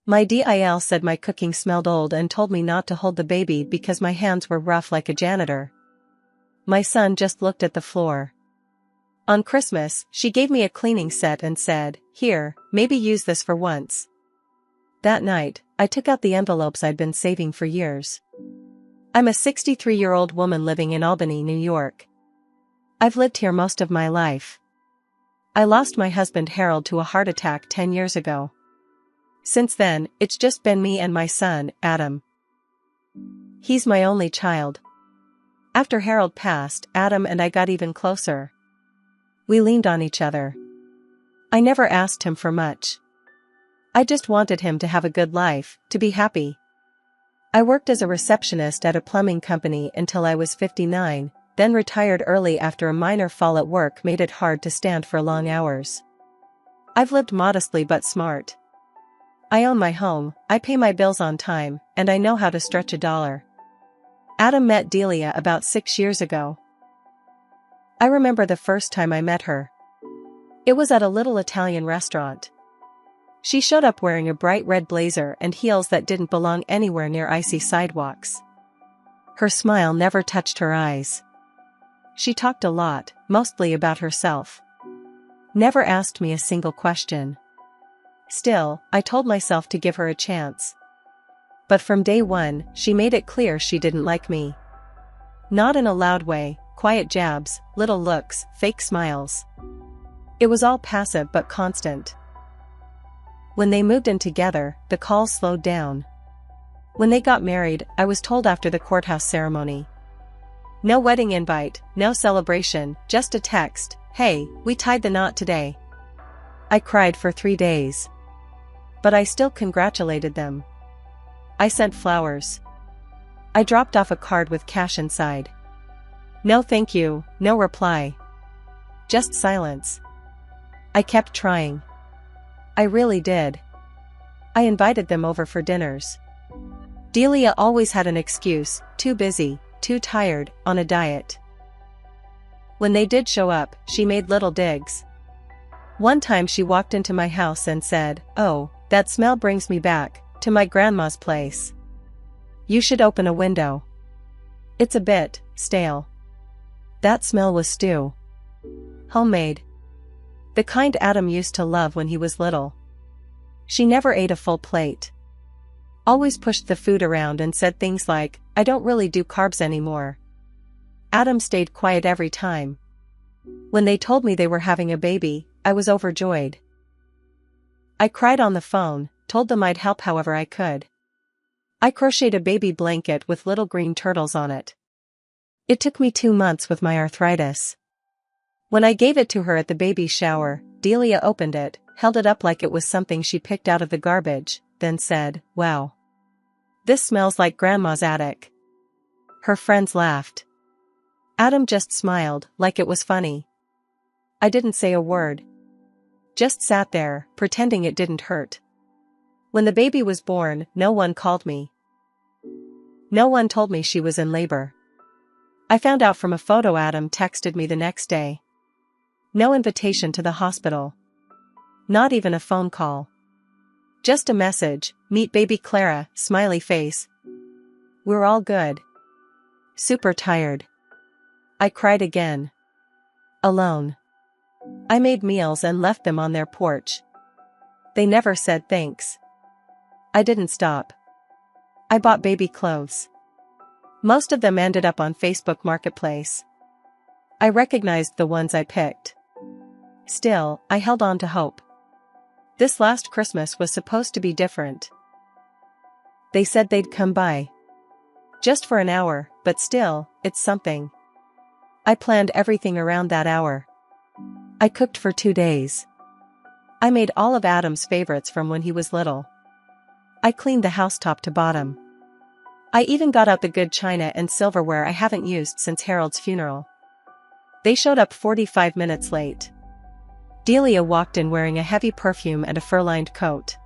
My DIL said my cooking smelled old and told me not to hold the baby because my hands were rough like a janitor. My son just looked at the floor. On Christmas, she gave me a cleaning set and said, "Here, maybe use this for once." That night, I took out the envelopes I'd been saving for years. I'm a 63-year-old woman living in Albany, New York. I've lived here most of my life. I lost my husband Harold to a heart attack 10 years ago. Since then, it's just been me and my son, Adam. He's my only child. After Harold passed, Adam and I got even closer. We leaned on each other. I never asked him for much. I just wanted him to have a good life, to be happy. I worked as a receptionist at a plumbing company until I was 59, then retired early after a minor fall at work made it hard to stand for long hours. I've lived modestly but smart. I own my home, I pay my bills on time, and I know how to stretch a dollar. Adam met Delia about 6 years ago. I remember the first time I met her. It was at a little Italian restaurant. She showed up wearing a bright red blazer and heels that didn't belong anywhere near icy sidewalks. Her smile never touched her eyes. She talked a lot, mostly about herself. Never asked me a single question. Still, I told myself to give her a chance. But from day one, she made it clear she didn't like me. Not in a loud way, quiet jabs, little looks, fake smiles. It was all passive but constant. When they moved in together, the calls slowed down. When they got married, I was told after the courthouse ceremony. No wedding invite, no celebration, just a text, "Hey, we tied the knot today." I cried for 3 days. But I still congratulated them. I sent flowers. I dropped off a card with cash inside. No thank you, no reply. Just silence. I kept trying. I really did. I invited them over for dinners. Delia always had an excuse, too busy, too tired, on a diet. When they did show up, she made little digs. One time she walked into my house and said, "Oh, that smell brings me back, to my grandma's place. You should open a window. It's a bit stale." That smell was stew. Homemade. The kind Adam used to love when he was little. She never ate a full plate. Always pushed the food around and said things like, "I don't really do carbs anymore." Adam stayed quiet every time. When they told me they were having a baby, I was overjoyed. I cried on the phone, told them I'd help however I could. I crocheted a baby blanket with little green turtles on it. It took me 2 months with my arthritis. When I gave it to her at the baby shower, Delia opened it, held it up like it was something she picked out of the garbage, then said, "Wow. This smells like Grandma's attic." Her friends laughed. Adam just smiled, like it was funny. I didn't say a word. Just sat there, pretending it didn't hurt. When the baby was born, no one called me. No one told me she was in labor. I found out from a photo Adam texted me the next day. No invitation to the hospital. Not even a phone call. Just a message, "Meet baby Clara," smiley face. We're all good. Super tired. I cried again. Alone. I made meals and left them on their porch. They never said thanks. I didn't stop. I bought baby clothes. Most of them ended up on Facebook Marketplace. I recognized the ones I picked. Still, I held on to hope. This last Christmas was supposed to be different. They said they'd come by. Just for an hour, but still, it's something. I planned everything around that hour. I cooked for 2 days. I made all of Adam's favorites from when he was little. I cleaned the house top to bottom. I even got out the good china and silverware I haven't used since Harold's funeral. They showed up 45 minutes late. Delia walked in wearing a heavy perfume and a fur-lined coat.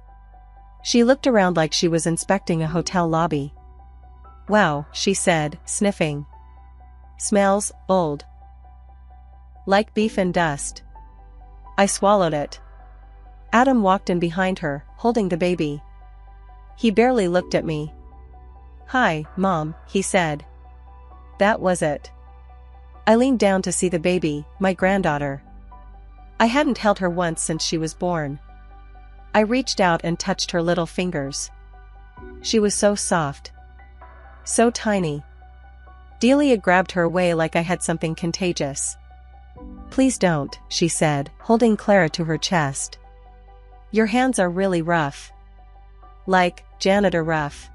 She looked around like she was inspecting a hotel lobby. "Wow," she said, sniffing. "Smells old. Like beef and dust." I swallowed it. Adam walked in behind her, holding the baby. He barely looked at me. "Hi, Mom," he said. That was it. I leaned down to see the baby, my granddaughter. I hadn't held her once since she was born. I reached out and touched her little fingers. She was so soft. So tiny. Delia grabbed her away like I had something contagious. "Please don't," she said, holding Clara to her chest. "Your hands are really rough. Like, janitor rough.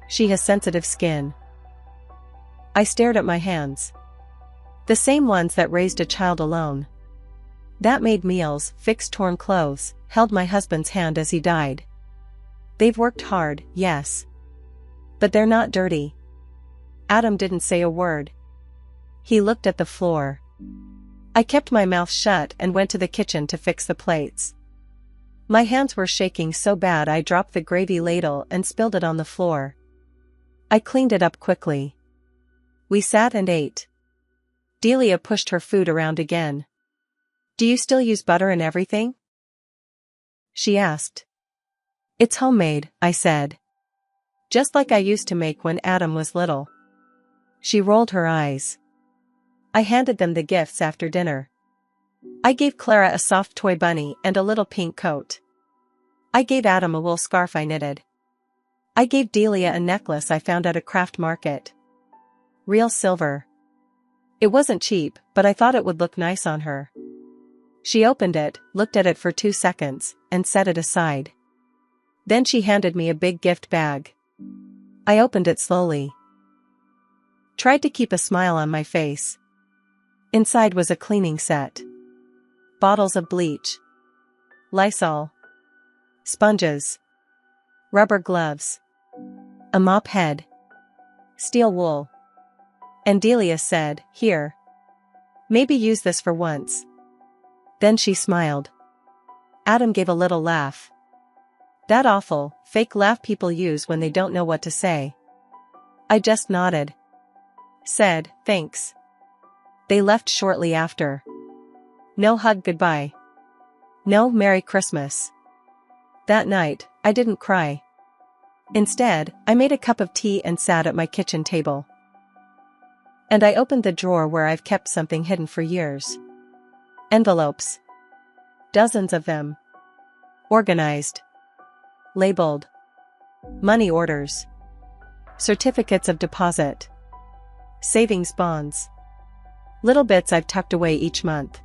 She has sensitive skin." I stared at my hands. The same ones that raised a child alone. That made meals, fixed torn clothes, held my husband's hand as he died. They've worked hard, yes. But they're not dirty. Adam didn't say a word. He looked at the floor. I kept my mouth shut and went to the kitchen to fix the plates. My hands were shaking so bad I dropped the gravy ladle and spilled it on the floor. I cleaned it up quickly. We sat and ate. Delia pushed her food around again. "Do you still use butter and everything?" she asked. "It's homemade," I said. "Just like I used to make when Adam was little." She rolled her eyes. I handed them the gifts after dinner. I gave Clara a soft toy bunny and a little pink coat. I gave Adam a wool scarf I knitted. I gave Delia a necklace I found at a craft market. Real silver. It wasn't cheap, but I thought it would look nice on her. She opened it, looked at it for 2 seconds, and set it aside. Then she handed me a big gift bag. I opened it slowly. Tried to keep a smile on my face. Inside was a cleaning set. Bottles of bleach. Lysol. Sponges. Rubber gloves. A mop head. Steel wool. And Delia said, "Here. Maybe use this for once." Then she smiled. Adam gave a little laugh. That awful, fake laugh people use when they don't know what to say. I just nodded. Said, "Thanks." They left shortly after. No hug goodbye. No Merry Christmas. That night, I didn't cry. Instead, I made a cup of tea and sat at my kitchen table. And I opened the drawer where I've kept something hidden for years. Envelopes. Dozens of them. Organized. Labeled. Money orders. Certificates of deposit. Savings bonds. Little bits I've tucked away each month.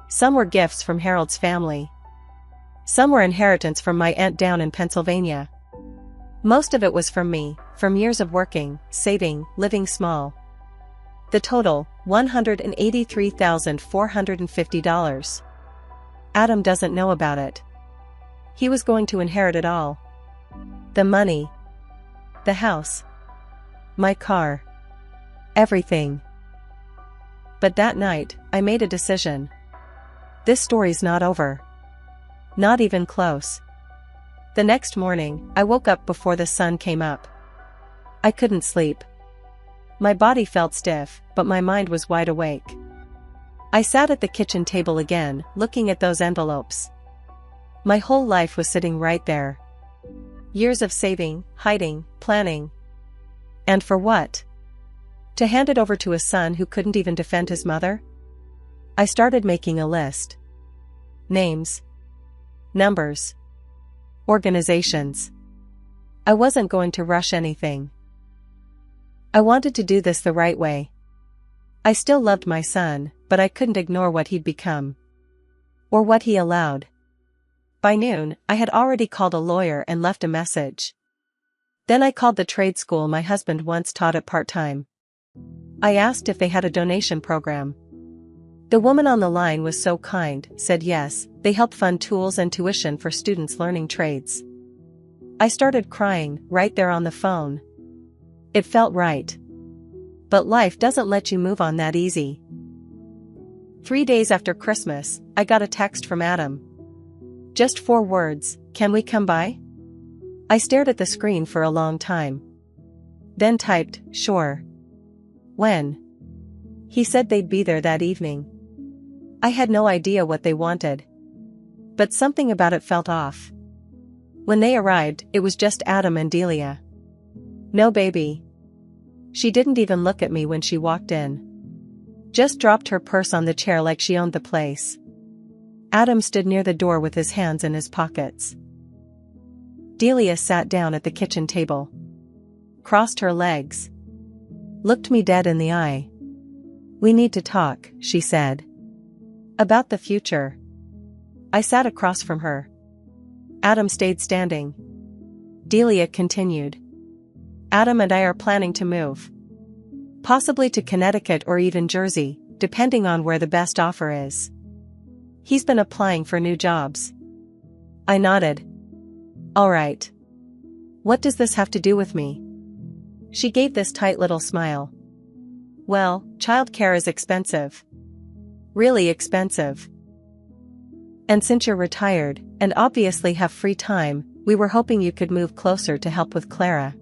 Some were gifts from Harold's family. Some were inheritance from my aunt down in Pennsylvania. Most of it was from me, from years of working, saving, living small. The total, $183,450. Adam doesn't know about it. He was going to inherit it all. The money. The house. My car. Everything. But that night, I made a decision. This story's not over. Not even close. The next morning, I woke up before the sun came up. I couldn't sleep. My body felt stiff, but my mind was wide awake. I sat at the kitchen table again, looking at those envelopes. My whole life was sitting right there. Years of saving, hiding, planning. And for what? To hand it over to a son who couldn't even defend his mother? I started making a list. Names. Numbers. Organizations. I wasn't going to rush anything. I wanted to do this the right way. I still loved my son, but I couldn't ignore what he'd become. Or what he allowed. By noon, I had already called a lawyer and left a message. Then I called the trade school my husband once taught at part-time. I asked if they had a donation program. The woman on the line was so kind, said yes, they help fund tools and tuition for students learning trades. I started crying, right there on the phone. It felt right. But life doesn't let you move on that easy. 3 days after Christmas, I got a text from Adam. Just 4 words, "Can we come by?" I stared at the screen for a long time. Then typed, "Sure." When? He said they'd be there that evening. I had no idea what they wanted. But something about it felt off. When they arrived, it was just Adam and Delia. No baby. She didn't even look at me when she walked in. Just dropped her purse on the chair like she owned the place. Adam stood near the door with his hands in his pockets. Delia sat down at the kitchen table. Crossed her legs. Looked me dead in the eye. "We need to talk," she said. "About the future." I sat across from her. Adam stayed standing. Delia continued. "Adam and I are planning to move. Possibly to Connecticut or even Jersey, depending on where the best offer is. He's been applying for new jobs." I nodded. "All right. What does this have to do with me?" She gave this tight little smile. "Well, childcare is expensive. Really expensive. And since you're retired, and obviously have free time, we were hoping you could move closer to help with Clara."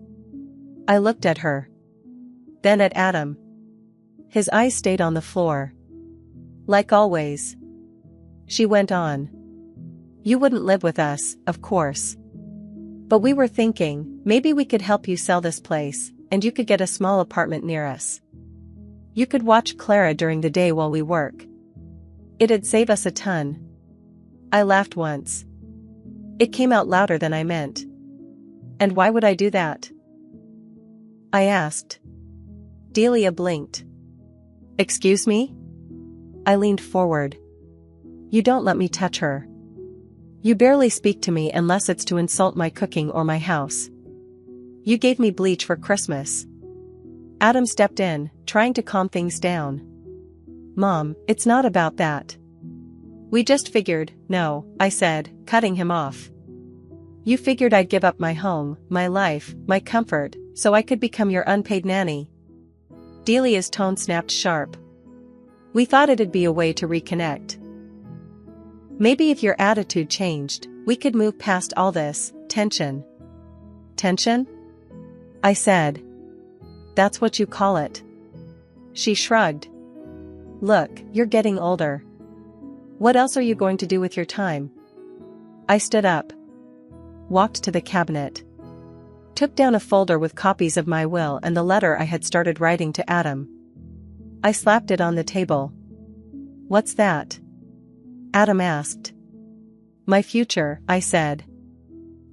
I looked at her. Then at Adam. His eyes stayed on the floor. "Like always." She went on. "You wouldn't live with us, of course. But we were thinking, maybe we could help you sell this place, and you could get a small apartment near us. You could watch Clara during the day while we work. It'd save us a ton." I laughed once. It came out louder than I meant. "And why would I do that?" I asked. Delia blinked. "Excuse me?" I leaned forward. "You don't let me touch her. You barely speak to me unless it's to insult my cooking or my house. You gave me bleach for Christmas." Adam stepped in, trying to calm things down. "Mom, it's not about that. We just figured." "No," I said, cutting him off. "You figured I'd give up my home, my life, my comfort, so I could become your unpaid nanny." Delia's tone snapped sharp. "We thought it'd be a way to reconnect. Maybe if your attitude changed, we could move past all this tension." "Tension?" I said. "That's what you call it." She shrugged. "Look, you're getting older. What else are you going to do with your time?" I stood up. Walked to the cabinet. Took down a folder with copies of my will and the letter I had started writing to Adam. I slapped it on the table. "What's that?" Adam asked. "My future," I said.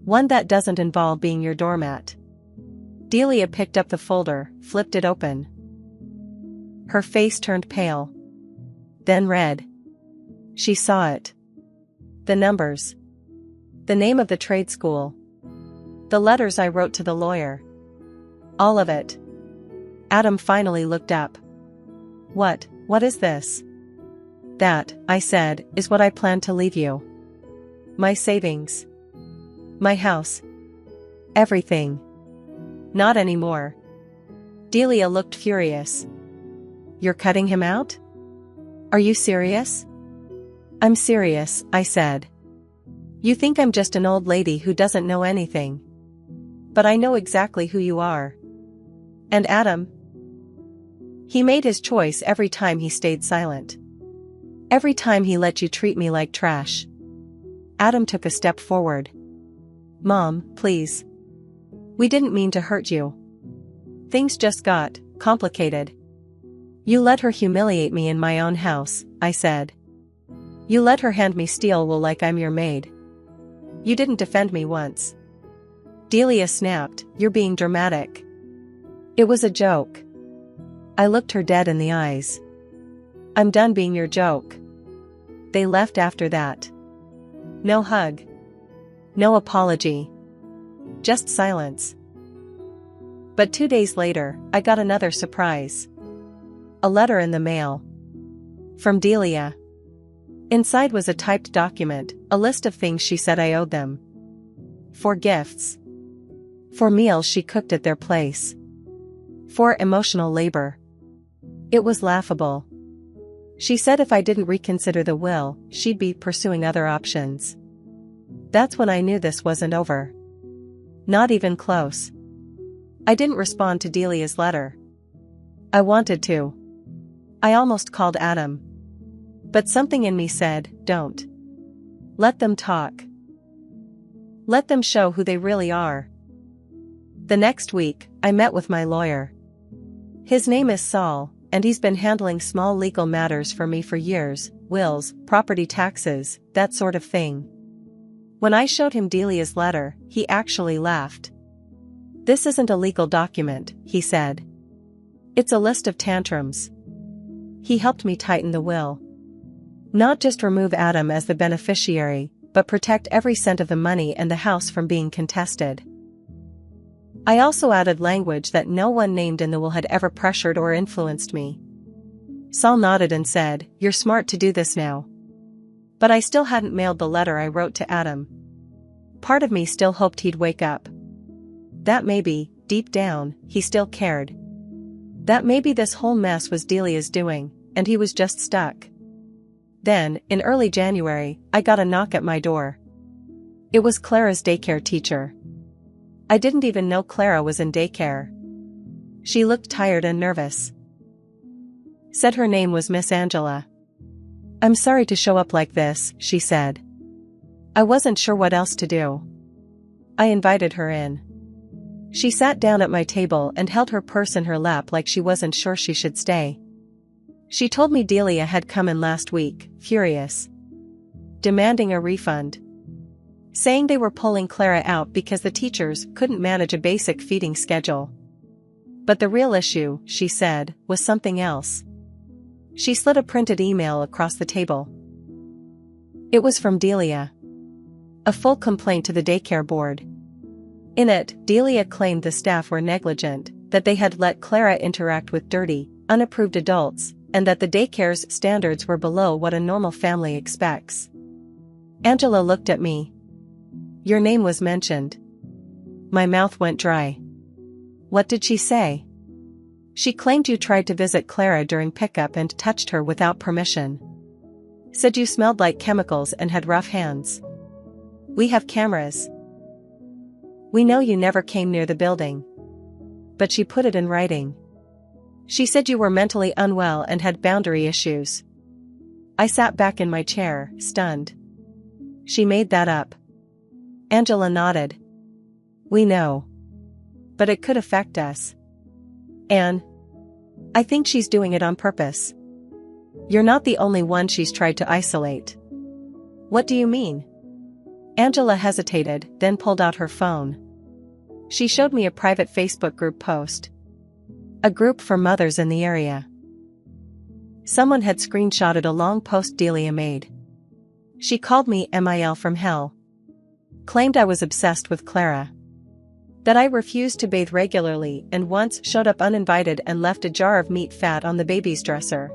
"One that doesn't involve being your doormat." Delia picked up the folder, flipped it open. Her face turned pale. Then red. She saw it. The numbers. The name of the trade school. The letters I wrote to the lawyer. All of it. Adam finally looked up. What is this?" "That," I said, "is what I plan to leave you. My savings. My house. Everything." "Not anymore." Delia looked furious. "You're cutting him out? Are you serious?" "I'm serious," I said. "You think I'm just an old lady who doesn't know anything. But I know exactly who you are. And Adam? He made his choice every time he stayed silent. Every time he let you treat me like trash." Adam took a step forward. "Mom, please. We didn't mean to hurt you. Things just got complicated. You let her humiliate me in my own house," I said. "You let her hand me steel wool like I'm your maid. You didn't defend me once." Delia snapped, "You're being dramatic." "It was a joke." I looked her dead in the eyes. "I'm done being your joke." They left after that. No hug. No apology. Just silence. But 2 days later, I got another surprise. A letter in the mail. From Delia. Inside was a typed document, a list of things she said I owed them. 4 gifts. 4 meals she cooked at their place. 4 emotional labor. It was laughable. She said if I didn't reconsider the will, she'd be pursuing other options. That's when I knew this wasn't over. Not even close. I didn't respond to Delia's letter. I wanted to. I almost called Adam. But something in me said, don't. Let them talk. Let them show who they really are. The next week, I met with my lawyer. His name is Saul, and he's been handling small legal matters for me for years, wills, property taxes, that sort of thing. When I showed him Delia's letter, he actually laughed. "This isn't a legal document," he said. "It's a list of tantrums." He helped me tighten the will. Not just remove Adam as the beneficiary, but protect every cent of the money and the house from being contested. I also added language that no one named in the will had ever pressured or influenced me. Saul nodded and said, "You're smart to do this now." But I still hadn't mailed the letter I wrote to Adam. Part of me still hoped he'd wake up. That maybe, deep down, he still cared. That maybe this whole mess was Delia's doing, and he was just stuck. Then, in early January, I got a knock at my door. It was Clara's daycare teacher. I didn't even know Clara was in daycare. She looked tired and nervous. Said her name was Miss Angela. "I'm sorry to show up like this," she said. I wasn't sure what else to do. I invited her in. She sat down at my table and held her purse in her lap like she wasn't sure she should stay. She told me Delia had come in last week, furious. Demanding a refund. Saying they were pulling Clara out because the teachers couldn't manage a basic feeding schedule. But the real issue, she said, was something else. She slid a printed email across the table. It was from Delia. A full complaint to the daycare board. In it, Delia claimed the staff were negligent, that they had let Clara interact with dirty, unapproved adults, and that the daycare's standards were below what a normal family expects. Angela looked at me. "Your name was mentioned." My mouth went dry. "What did she say?" "She claimed you tried to visit Clara during pickup and touched her without permission. Said you smelled like chemicals and had rough hands. We have cameras. We know you never came near the building." But she put it in writing. She said you were mentally unwell and had boundary issues. I sat back in my chair, stunned. She made that up. Angela nodded. "We know. But it could affect us. And I think she's doing it on purpose. You're not the only one she's tried to isolate." "What do you mean?" Angela hesitated, then pulled out her phone. She showed me a private Facebook group post. A group for mothers in the area. Someone had screenshotted a long post Delia made. She called me MIL from hell. Claimed I was obsessed with Clara. That I refused to bathe regularly and once showed up uninvited and left a jar of meat fat on the baby's dresser.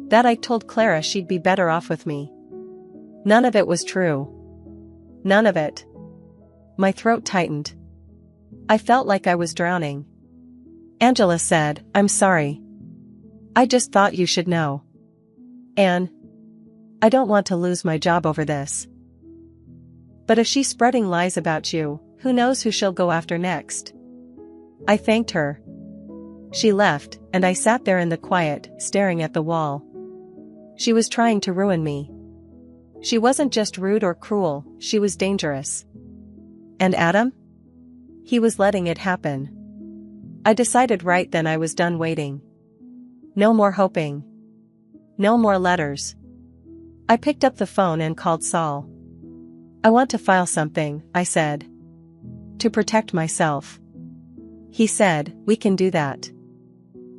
That I told Clara she'd be better off with me. None of it was true. None of it. My throat tightened. I felt like I was drowning. Angela said, "I'm sorry. I just thought you should know. And I don't want to lose my job over this. But if she's spreading lies about you, who knows who she'll go after next." I thanked her. She left, and I sat there in the quiet, staring at the wall. She was trying to ruin me. She wasn't just rude or cruel, she was dangerous. And Adam? He was letting it happen. I decided right then I was done waiting. No more hoping. No more letters. I picked up the phone and called Saul. "I want to file something," I said. "To protect myself." He said, "We can do that."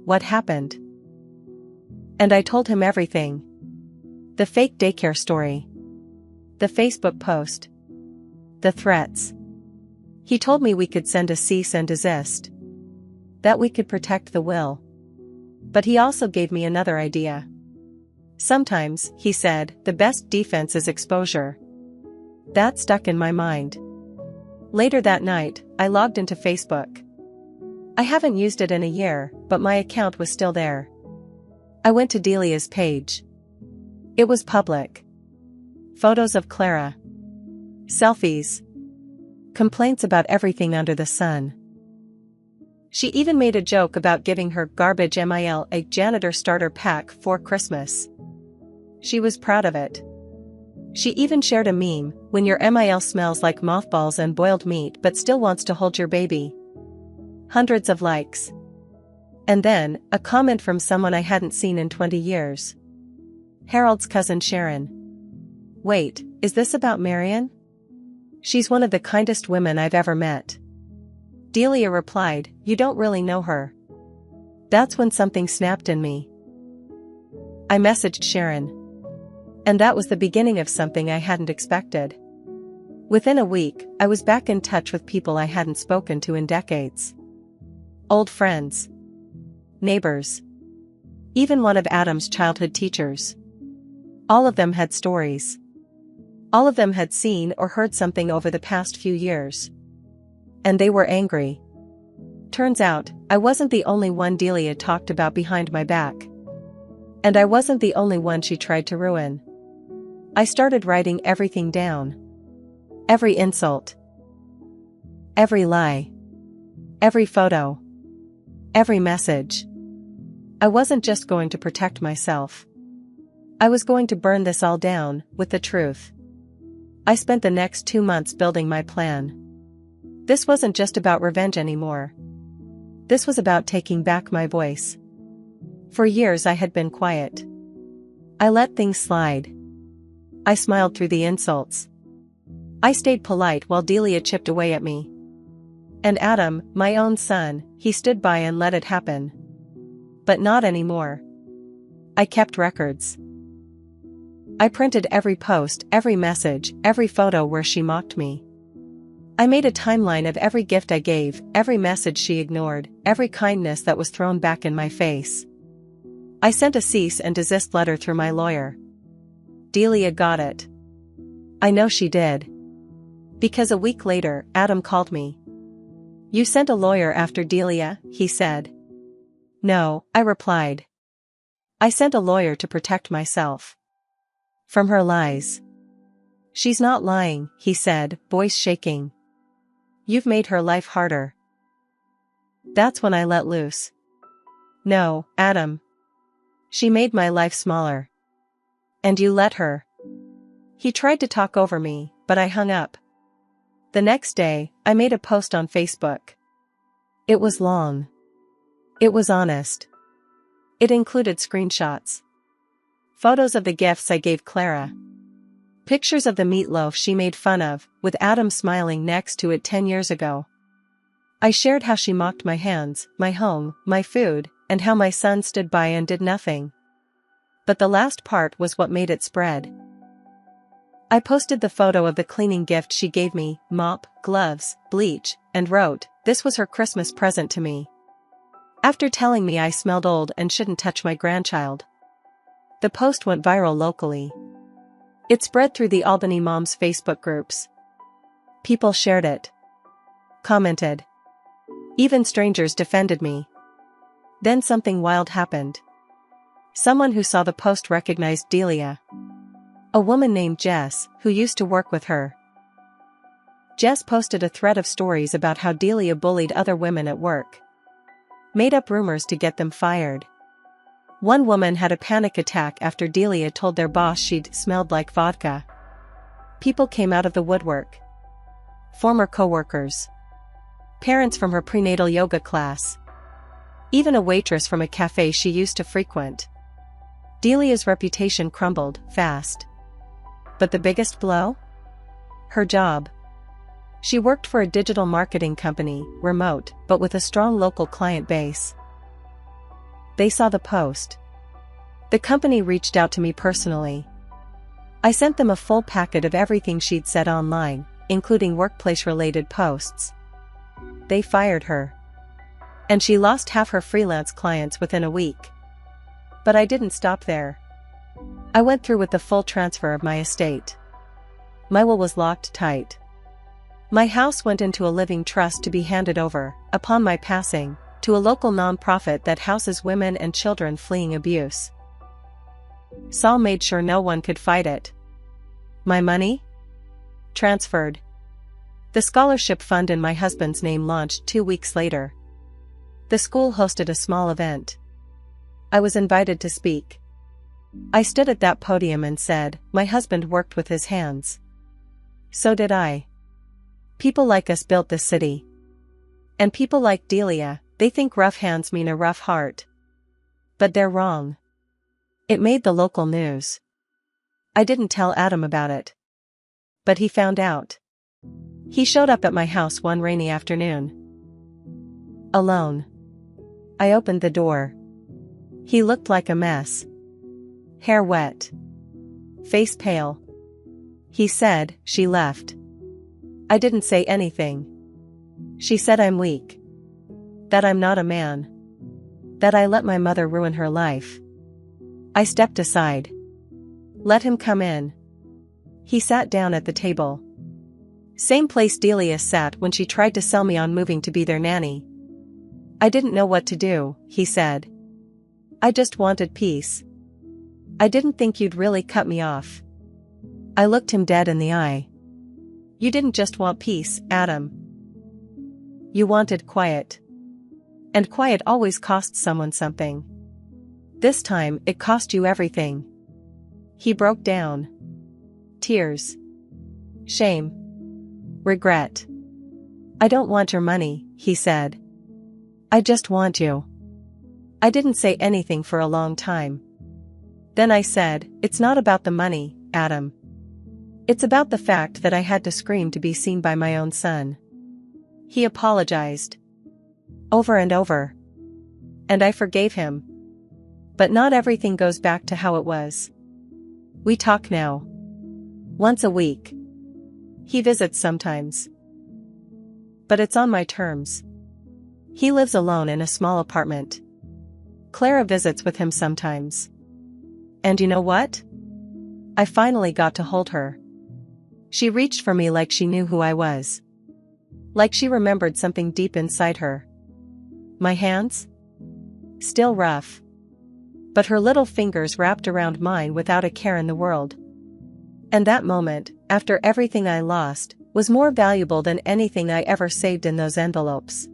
What happened? And I told him everything. The fake daycare story. The Facebook post. The threats. He told me we could send a cease and desist. That we could protect the will. But he also gave me another idea. Sometimes, he said, the best defense is exposure. That stuck in my mind. Later that night, I logged into Facebook. I haven't used it in a year, but my account was still there. I went to Delia's page. It was public. Photos of Clara. Selfies. Complaints about everything under the sun. She even made a joke about giving her garbage MIL a janitor starter pack for Christmas. She was proud of it. She even shared a meme, when your MIL smells like mothballs and boiled meat but still wants to hold your baby. Hundreds of likes. And then, a comment from someone I hadn't seen in 20 years. Harold's cousin Sharon. Wait, is this about Marion? She's one of the kindest women I've ever met. Delia replied, you don't really know her. That's when something snapped in me. I messaged Sharon. And that was the beginning of something I hadn't expected. Within a week, I was back in touch with people I hadn't spoken to in decades. Old friends. Neighbors. Even one of Adam's childhood teachers. All of them had stories. All of them had seen or heard something over the past few years. And they were angry. Turns out, I wasn't the only one Delia talked about behind my back. And I wasn't the only one she tried to ruin. I started writing everything down. Every insult. Every lie. Every photo. Every message. I wasn't just going to protect myself. I was going to burn this all down, with the truth. I spent the next 2 months building my plan. This wasn't just about revenge anymore. This was about taking back my voice. For years I had been quiet. I let things slide. I smiled through the insults. I stayed polite while Delia chipped away at me. And Adam, my own son, he stood by and let it happen. But not anymore. I kept records. I printed every post, every message, every photo where she mocked me. I made a timeline of every gift I gave, every message she ignored, every kindness that was thrown back in my face. I sent a cease and desist letter through my lawyer. Delia got it. I know she did. Because a week later, Adam called me. You sent a lawyer after Delia, he said. No, I replied. I sent a lawyer to protect myself. From her lies. She's not lying, he said, voice shaking. You've made her life harder. That's when I let loose. No, Adam. She made my life smaller. And you let her. He tried to talk over me, but I hung up. The next day, I made a post on Facebook. It was long. It was honest. It included screenshots. Photos of the gifts I gave Clara. Pictures of the meatloaf she made fun of, with Adam smiling next to it 10 years ago. I shared how she mocked my hands, my home, my food, and how my son stood by and did nothing. But the last part was what made it spread. I posted the photo of the cleaning gift she gave me, mop, gloves, bleach, and wrote, this was her Christmas present to me. After telling me I smelled old and shouldn't touch my grandchild. The post went viral locally. It spread through the Albany Moms Facebook groups. People shared it. Commented. Even strangers defended me. Then something wild happened. Someone who saw the post recognized Delia. A woman named Jess, who used to work with her. Jess posted a thread of stories about how Delia bullied other women at work. Made up rumors to get them fired. One woman had a panic attack after Delia told their boss she'd smelled like vodka. People came out of the woodwork. Former coworkers. Parents from her prenatal yoga class. Even a waitress from a cafe she used to frequent. Delia's reputation crumbled fast. But the biggest blow? Her job. She worked for a digital marketing company, remote, but with a strong local client base. They saw the post. The company reached out to me personally. I sent them a full packet of everything she'd said online, including workplace-related posts. They fired her. And she lost half her freelance clients within a week. But I didn't stop there. I went through with the full transfer of my estate. My will was locked tight. My house went into a living trust to be handed over, upon my passing, to a local nonprofit that houses women and children fleeing abuse. Saul made sure no one could fight it. My money? Transferred. The scholarship fund in my husband's name launched 2 weeks later. The school hosted a small event. I was invited to speak. I stood at that podium and said, my husband worked with his hands. So did I. People like us built this city. And people like Delia, they think rough hands mean a rough heart. But they're wrong. It made the local news. I didn't tell Adam about it. But he found out. He showed up at my house one rainy afternoon. Alone. I opened the door. He looked like a mess. Hair wet. Face pale. He said, she left. I didn't say anything. She said I'm weak. That I'm not a man. That I let my mother ruin her life. I stepped aside. Let him come in. He sat down at the table. Same place Delia sat when she tried to sell me on moving to be their nanny. I didn't know what to do, he said. I just wanted peace. I didn't think you'd really cut me off. I looked him dead in the eye. You didn't just want peace, Adam. You wanted quiet. And quiet always costs someone something. This time, it cost you everything. He broke down. Tears. Shame. Regret. I don't want your money, he said. I just want you. I didn't say anything for a long time. Then I said, it's not about the money, Adam. It's about the fact that I had to scream to be seen by my own son. He apologized. Over and over. And I forgave him. But not everything goes back to how it was. We talk now. Once a week. He visits sometimes. But it's on my terms. He lives alone in a small apartment. Clara visits with him sometimes. And you know what? I finally got to hold her. She reached for me like she knew who I was. Like she remembered something deep inside her. My hands? Still rough. But her little fingers wrapped around mine without a care in the world. And that moment, after everything I lost, was more valuable than anything I ever saved in those envelopes.